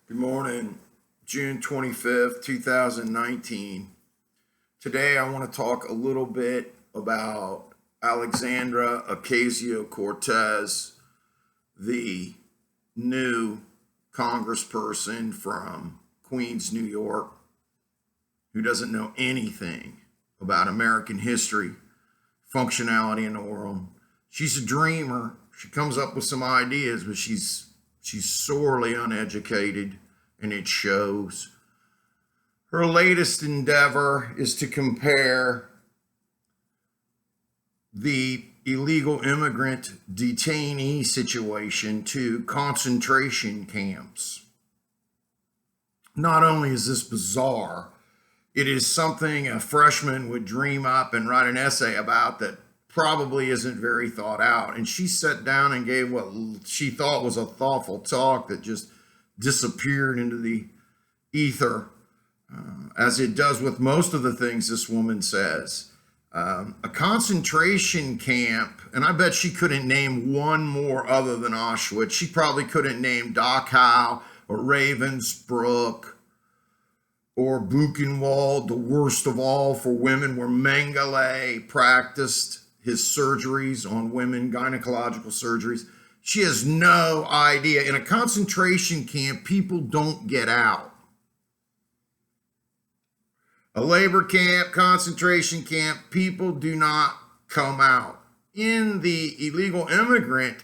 Good morning, June 25th, 2019. Today I want to talk a little bit about Alexandra Ocasio Cortez, the new congressperson from Queens, New York, who doesn't know anything about American history, functionality in the world. She's a dreamer. She comes up with some ideas, but she's sorely uneducated, and it shows. Her latest endeavor is to compare the illegal immigrant detainee situation to concentration camps. Not only is this bizarre, it is something a freshman would dream up and write an essay about that probably isn't very thought out. And she sat down and gave what she thought was a thoughtful talk that just disappeared into the ether, as it does with most of the things this woman says. A concentration camp, and I bet she couldn't name one more other than Auschwitz. She probably couldn't name Dachau or Ravensbrück or Buchenwald, the worst of all for women, where Mengele practiced his surgeries on women, gynecological surgeries. She has no idea. In a concentration camp, people don't get out. A labor camp, concentration camp, people do not come out. In the illegal immigrant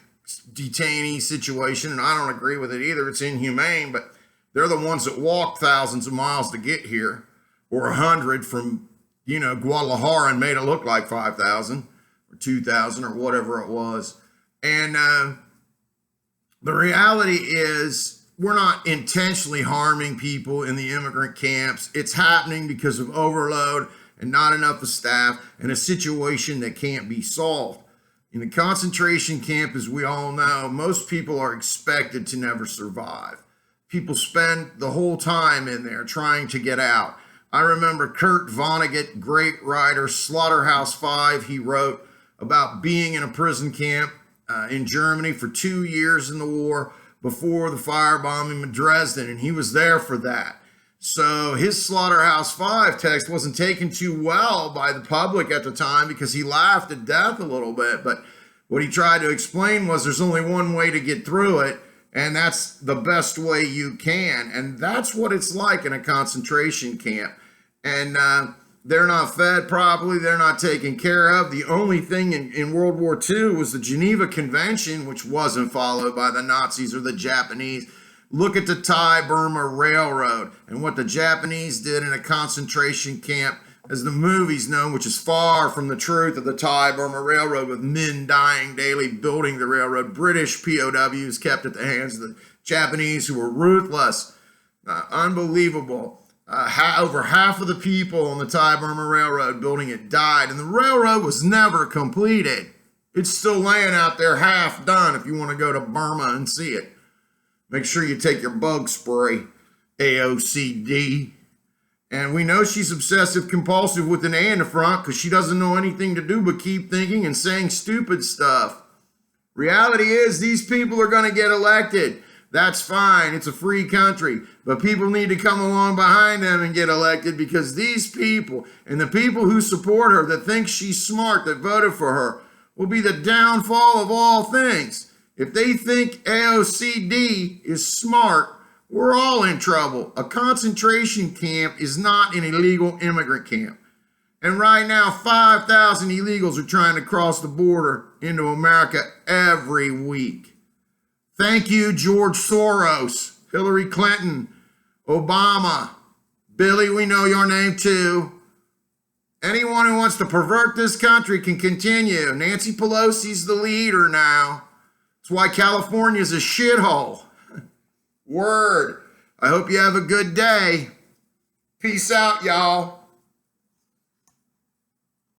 detainee situation, and I don't agree with it either, it's inhumane, but they're the ones that walk thousands of miles to get here, or 100 from, Guadalajara, and made it look like 5,000 or 2,000 or whatever it was. And the reality is, we're not intentionally harming people in the immigrant camps. It's happening because of overload and not enough of staff, and a situation that can't be solved. In a concentration camp, as we all know, most people are expected to never survive. People spend the whole time in there trying to get out. I remember Kurt Vonnegut, great writer, Slaughterhouse-Five, he wrote about being in a prison camp in Germany for 2 years in the war before the firebombing in Dresden, and he was there for that. So his Slaughterhouse-Five text wasn't taken too well by the public at the time because he laughed at death a little bit, but what he tried to explain was there's only one way to get through it, and that's the best way you can. And that's what it's like in a concentration camp. And they're not fed properly. They're not taken care of. The only thing in World War II was the Geneva Convention, which wasn't followed by the Nazis or the Japanese. Look at the Thai-Burma Railroad and what the Japanese did in a concentration camp, as the movies know, which is far from the truth of the Thai-Burma Railroad, with men dying daily building the railroad. British POWs kept at the hands of the Japanese, who were ruthless. Unbelievable. Over half of the people on the Thai-Burma Railroad building it died, and the railroad was never completed. It's still laying out there half done if you want to go to Burma and see it. Make sure you take your bug spray, AOC-D. And we know she's obsessive compulsive with an A in the front because she doesn't know anything to do but keep thinking and saying stupid stuff. Reality is, these people are going to get elected. That's fine. It's a free country. But people need to come along behind them and get elected, because these people and the people who support her, that think she's smart, that voted for her, will be the downfall of all things. If they think AOC-D is smart, we're all in trouble. A concentration camp is not an illegal immigrant camp. And right now, 5,000 illegals are trying to cross the border into America every week. Thank you, George Soros, Hillary Clinton, Obama, Billy, we know your name too. Anyone who wants to pervert this country can continue. Nancy Pelosi's the leader now. That's why California's a shithole. Word. I hope you have a good day. Peace out, y'all.